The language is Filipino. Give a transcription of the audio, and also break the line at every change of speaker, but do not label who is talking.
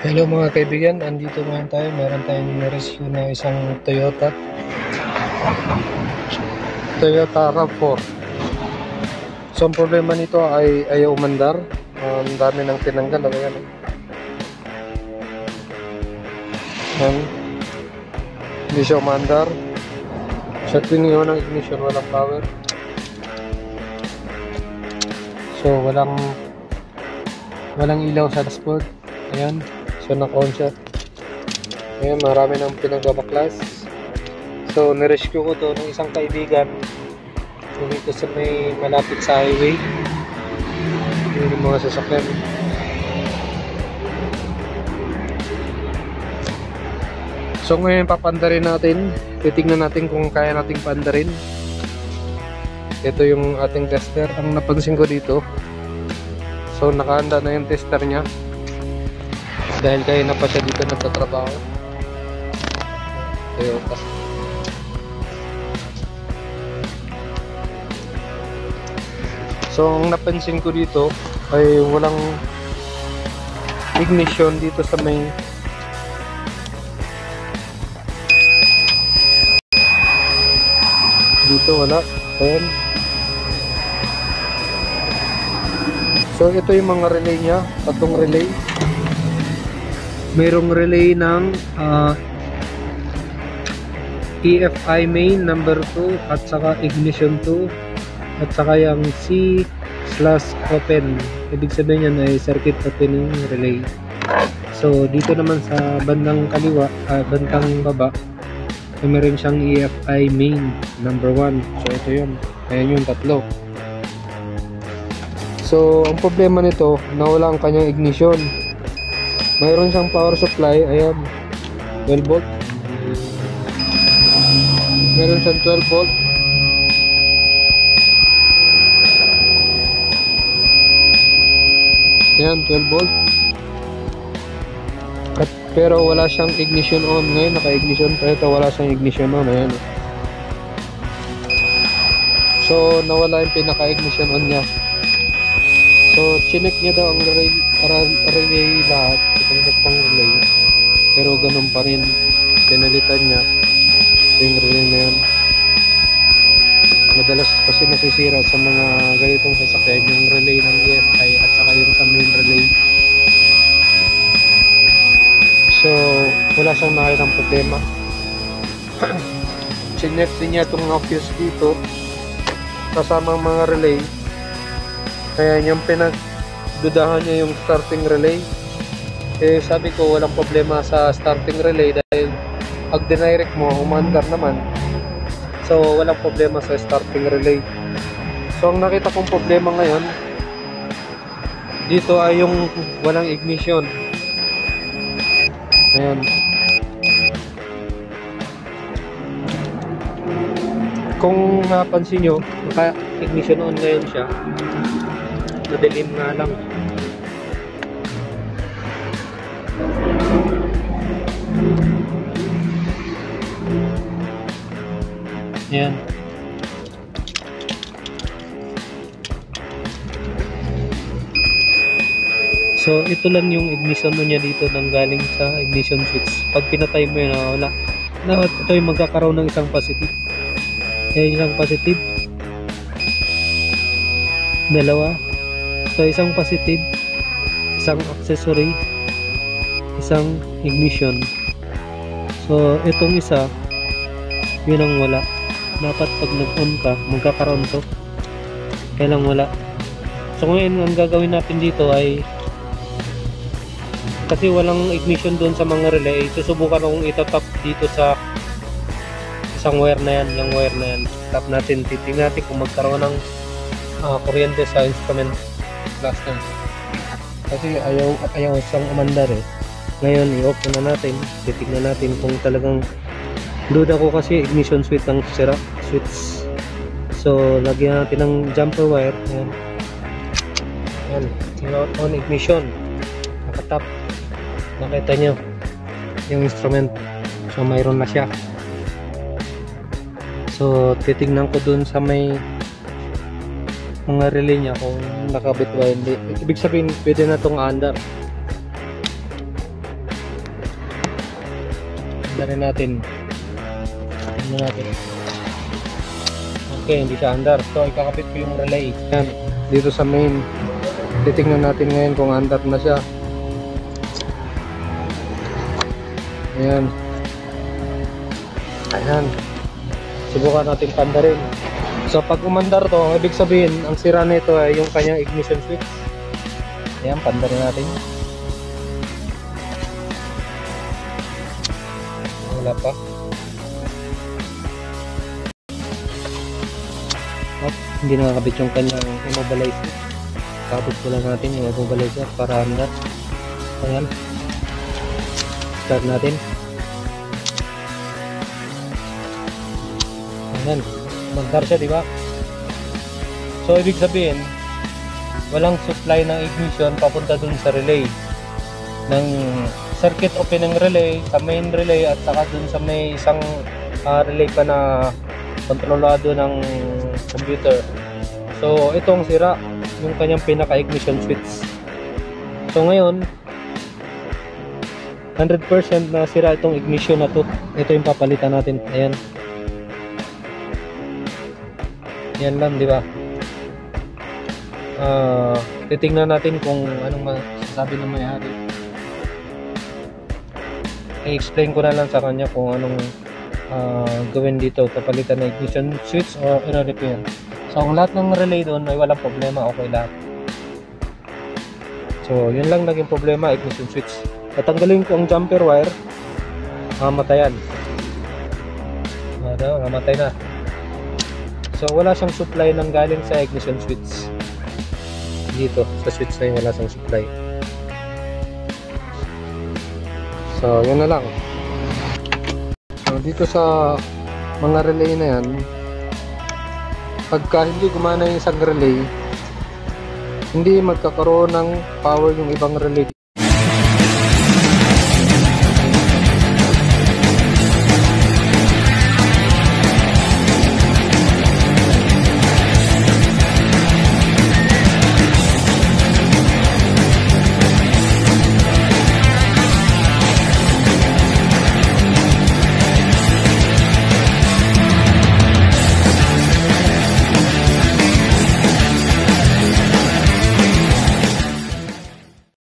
Hello mga kaibigan, andito ngayon tayo. Meron tayong na-rescue na isang Toyota RAV4. So ang problema nito ay ayaw umandar. Ang dami ng tinanggal. Hindi siya umandar. Sa tiniyo ng ignition, walang power. So walang ilaw sa dashboard. Ayan. So naka-on siya. Ayan, marami ng pinagbabaklas. So nirescue ko to ng isang kaibigan dito sa may malapit sa highway. Yun yung mga sasakyan. So ngayon papandarin natin. Titignan natin kung kaya nating pandarin. Ito yung ating tester. Ang napansin ko dito, so nakahanda na yung tester nya dahil kaya na pa siya dito nagtatrabaho. Toyota. So ang napansin ko dito ay walang ignition dito sa may dito, wala. Ayan. So ito yung mga relay nya, tatlong relay. Mayroong relay ng EFI main number 2 at saka ignition 2 at saka yung C/open. Ibig sabihin yan ay circuit opening relay. So dito naman sa bandang kaliwa, bandang baba, meron siyang EFI main number 1. So ito yun. Ayan yung tatlo. So ang problema nito, nawala ang kanyang ignition. Mayroon siyang power supply, ayan, 12 volt. Meron siyang 12 volt. Ayan, 12 volt. Pero wala siyang ignition on. Ngayon naka-ignition pa ito, wala siyang ignition on. Ayan. So nawala yung pinaka-ignition on niya. So chinek niya daw ang relay lahat. Itong pang relay. Pero ganun pa rin. Pinalitan niya yung relay na yan. Madalas kasi nasisira sa mga ganitong sasakyan yung relay ng EFI at saka yung sa main relay. So wala siyang nakitang problema. Chinek din niya itong fuse dito kasama ang mga relay. Kaya yung pinagdudahan niya yung starting relay. Eh sabi ko walang problema sa starting relay dahil pag dinirect mo umandar naman. So walang problema sa starting relay. So ang nakita kong problema ngayon dito ay yung walang ignition. Ayan. Kung napansin nyo, naka-ignition on ngayon siya. Madilim nga lang. Ayan. So ito lang yung ignition niya dito nang galing sa ignition switch. Pag pinatay mo yun, wala. Ito yung magkakaroon ng isang positive. Ayan, isang positive. Dalawa. So isang positive, isang accessory, isang ignition. So itong isa, yun ang wala. Dapat pag nag-on ka, magkakaroon to. Kaya lang wala. So ngayon ang gagawin natin dito ay, kasi walang ignition doon sa mga relay, susubukan akong itatap dito sa isang wire na yan, yung wire na yan. Tap natin, titingnan natin kung magkaroon ng kuryente sa instrument cluster. Kasi ayaw siyang umandar eh. Ngayon i-off na natin, titingnan natin kung talagang, duda ko kasi ignition switch ang sira, switch. So lagyan natin ng jumper wire. Ayan. Ayan, on ignition, nakatap. Nakita nyo yung instrument. So mayroon na siya. So titignan ko dun sa may mga relay niya kung nakabit ba hindi. Ibig sabihin pwede na itong under. Andarin natin. Tingnan natin. Okay, hindi siya andar. So, ikakapit ko yung relay. Yan, dito sa main. Titingnan natin ngayon kung andar na siya. Ayan. Ayan. Subukan natin pandarin. So, pag umandar to, ibig sabihin, ang sira nito ay yung kanyang ignition switch. Ayan, pandarin natin. Wala pa. At hindi nakakabit yung kanyang immobilizer. Kapit ko lang natin yung immobilizer para andar. Ayan. Start natin. Ayan. Mandar siya, di ba? So, ibig sabihin, walang supply ng ignition papunta dun sa relay. Ng circuit opening relay, sa main relay, at saka dun sa may isang relay pa na kontrolado ng computer. So, itong sira, yung kanyang pinaka-ignition switch. So, ngayon, 100% na sira itong ignition na to. Ito yung papalitan natin. Ayan. Yan lang, di ba? Titingnan natin kung anong masasabi ng may-ari. I-explain ko na lang sa kanya kung anong gawin dito. Papalitan na ignition switch o i-repair. So, ang lahat ng relay doon ay walang problema. Okay lahat. So, yun lang naging problema, ignition switch. Tatanggalin ko ang jumper wire. Mamatayan. Mamatay na. So, wala siyang supply ng galing sa ignition switch. Dito, sa switch na yun, wala siyang supply. So, yun na lang. So, dito sa mga relay na yan, pagka hindi gumana yung isang relay, hindi magkakaroon ng power yung ibang relay.